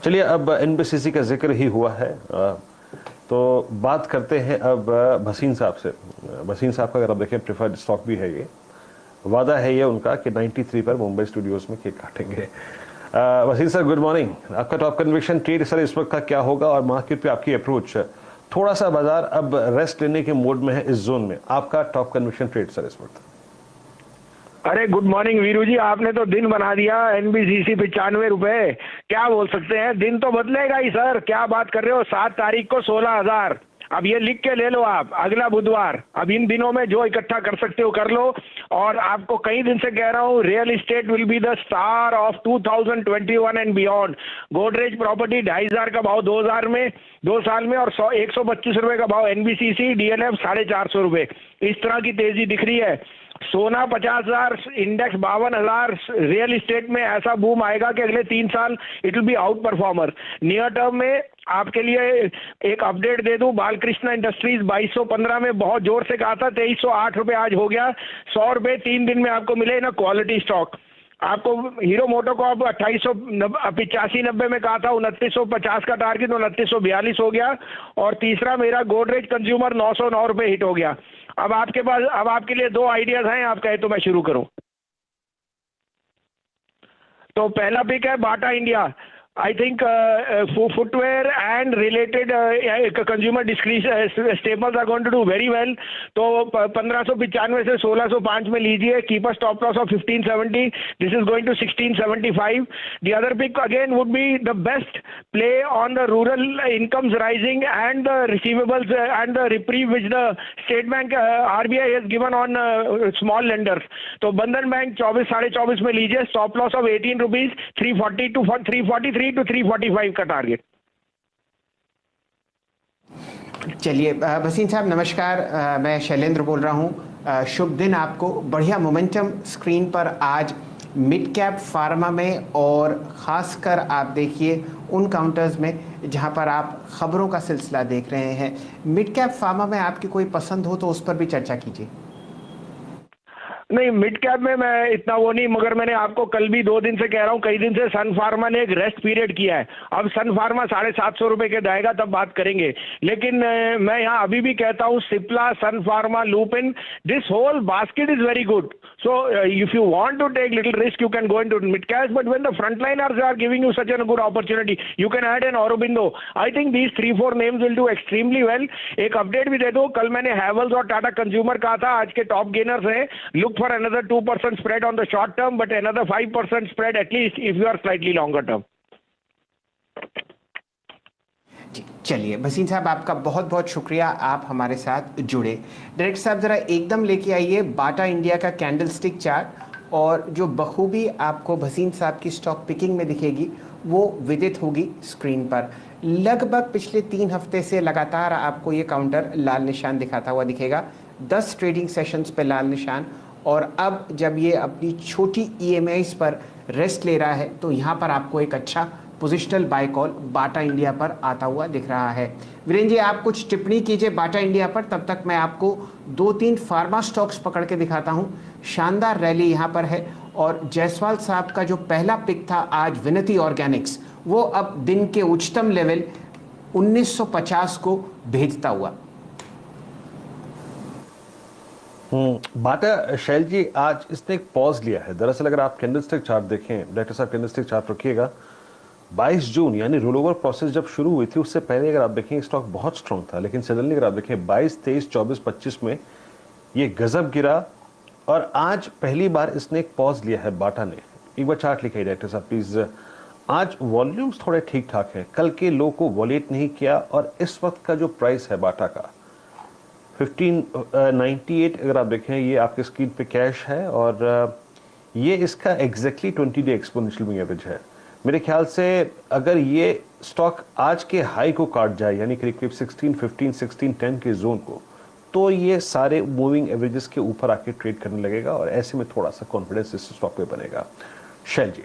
चलिए, अब एनबीसीसी का जिक्र ही हुआ है, तो बात करते हैं अब भसीन साहब से। भसीन साहब का अगर आप देखें प्रेफर्ड स्टॉक भी है, ये वादा है ये उनका कि 93 पर मुंबई स्टूडियोज में केक काटेंगे। Wasim sir, good morning. आपका टॉप कन्विक्शन ट्रेड सर इस वक्त का क्या होगा और मार्केट पे आपकी अप्रोच? थोड़ा सा बाजार अब रेस्ट लेने के मोड में है इस जोन में, आपका टॉप कन्विक्शन ट्रेड सर इस वक्त? अरे गुड मॉर्निंग वीरू जी, आपने तो दिन बना दिया। एनबीसीसी 95 रुपए, क्या बोल सकते हैं, दिन तो बदलेगा ही सर। क्या बात कर रहे हो, 7 तारीख को 16,000। अब ये लिख के ले लो आप, अगला बुधवार। अब इन दिनों में जो इकट्ठा कर सकते हो कर लो। और आपको कई दिन से कह रहा हूँ, real estate will be the star of 2021 and beyond. Godrej property 2,500 का भाव 2000 में 2 साल में, और 125 रुपए का भाव एनबीसीसी डीएलएफ 450 रुपए। इस तरह की तेजी दिख रही है। सोना 50,000, इंडेक्स 52,000। रियल एस्टेट में ऐसा बूम आएगा कि अगले 3 साल it will be out performer. Near term में आपके लिए एक अपडेट दे दूं, बालकृष्ण इंडस्ट्रीज 2215 में बहुत जोर से कहा था, 2308 रुपए आज हो गया। 100 रुपए 3 दिन में आपको मिले ना क्वालिटी स्टॉक। आपको हीरो मोटो को अब 2885-90 में कहा था, 2950 का टारगेट 2942 हो गया। और तीसरा मेरा गोदरेज कंज्यूमर 909 रुपए हिट हो गया। अब आपके पास, अब आपके लिए 2 आइडियाज हैं, आप कहे तो मैं शुरू करूं। तो पहला पिक है Bata India. I think footwear and related consumer staples are going to do very well. तो 1595 से 1605 में लीजिए। Keep a stop loss of 1570. This is going to 1675. The other pick again would be the best play on the rural incomes rising and the receivables and the reprieve which the State Bank RBI has given on small lenders. तो बंधन bank 24-24.5 में लीजिए। Stop loss of 18 rupees, 340 to 343 to 345 का target. चलिए भसीन साहब नमस्कार, मैं शैलेंद्र बोल रहा हूँ। शुभ दिन आपको। बढ़िया मोमेंटम स्क्रीन पर आज मिड कैप फार्मा में, और ख़ासकर आप देखिए उन काउंटर्स में जहां पर आप खबरों का सिलसिला देख रहे हैं। मिड कैप फार्मा में आपकी कोई पसंद हो तो उस पर भी चर्चा कीजिए। नहीं, मिड कैप में मैं इतना वो नहीं, मगर मैंने आपको कल भी 2 दिन से कह रहा हूँ, कई दिन से सन फार्मा ने एक रेस्ट पीरियड किया है। अब सन फार्मा 750 रुपए के जाएगा तब बात करेंगे। लेकिन मैं यहाँ अभी भी कहता हूँ, Cipla, Sun Pharma, Lupin, this whole basket is very good. So if you want to take little risk, you can go into mid cap. But when the frontliners are giving you such a good opportunity, you can add an Aurobindo. I think these 3-4 names will do extremely well. एक update भी दे दो, कल मैंने हैवल्स और Tata consumer कहा था आज के टॉप गेनर्स हैं। Look for another 2% spread on the short term, but another 5% spread at least if you are slightly longer term. चलिए भसीन साहब, आपका बहुत बहुत शुक्रिया, आप हमारे साथ जुड़े। डायरेक्टर साहब ज़रा एकदम लेके आइए बाटा इंडिया का कैंडलस्टिक चार्ट, और जो बखूबी आपको भसीन साहब की स्टॉक पिकिंग में दिखेगी वो विदित होगी स्क्रीन पर। लगभग पिछले 3 हफ्ते से लगातार आपको ये काउंटर लाल निशान दिखाता हुआ दिखेगा, 10 ट्रेडिंग सेशंस पे लाल निशान। और अब जब ये अपनी छोटी EMIs पर रेस्ट ले रहा है तो यहाँ पर आपको एक अच्छा positional buy call Bata India पर आता हुआ दिख रहा है। वीरेंद्र जी, आप कुछ टिप्पणी कीजिए बाटा इंडिया पर, तब तक मैं आपको 2-3 फार्मा स्टॉक्स पकड़ के दिखाता हूं। शानदार रैली यहां पर है, और जायसवाल साहब का जो पहला पिक था आज विनती ऑर्गेनिक्स, वो अब दिन के उच्चतम लेवल 1950 को भेजता हुआ। बाटा शैल जी, आज इसने एक पॉज लिया है। दरअसल अगर आप कैंडलस्टिक चार्ट देखें, डायरेक्टर साहब कैंडलस्टिक चार्ट रखिएगा, 22 जून यानी रोल ओवर प्रोसेस जब शुरू हुई थी उससे पहले अगर आप देखें स्टॉक बहुत स्ट्रांग था, लेकिन सडनली अगर आप देखें 22, 23, 24, 25 में ये गजब गिरा, और आज पहली बार इसने एक पॉज लिया है बाटा ने। एक बार चार्ट लिखिए डायरेक्टर साहब प्लीज। आज वॉल्यूम्स थोड़े ठीक ठाक हैं, कल के लो को वॉलेट नहीं किया, और इस वक्त का जो प्राइस है बाटा का 1598 अगर आप देखें, ये आपके स्क्रीन पे कैश है, और ये इसका exactly 20 day exponential moving average है। मेरे ख्याल से अगर ये स्टॉक आज के हाई को काट जाए, यानी करीब 1615, 1610 के जोन को, तो ये सारे मूविंग एवरेजेस के ऊपर आके ट्रेड करने लगेगा, और ऐसे में थोड़ा सा कॉन्फिडेंस इस स्टॉक पे बनेगा। शैल जी।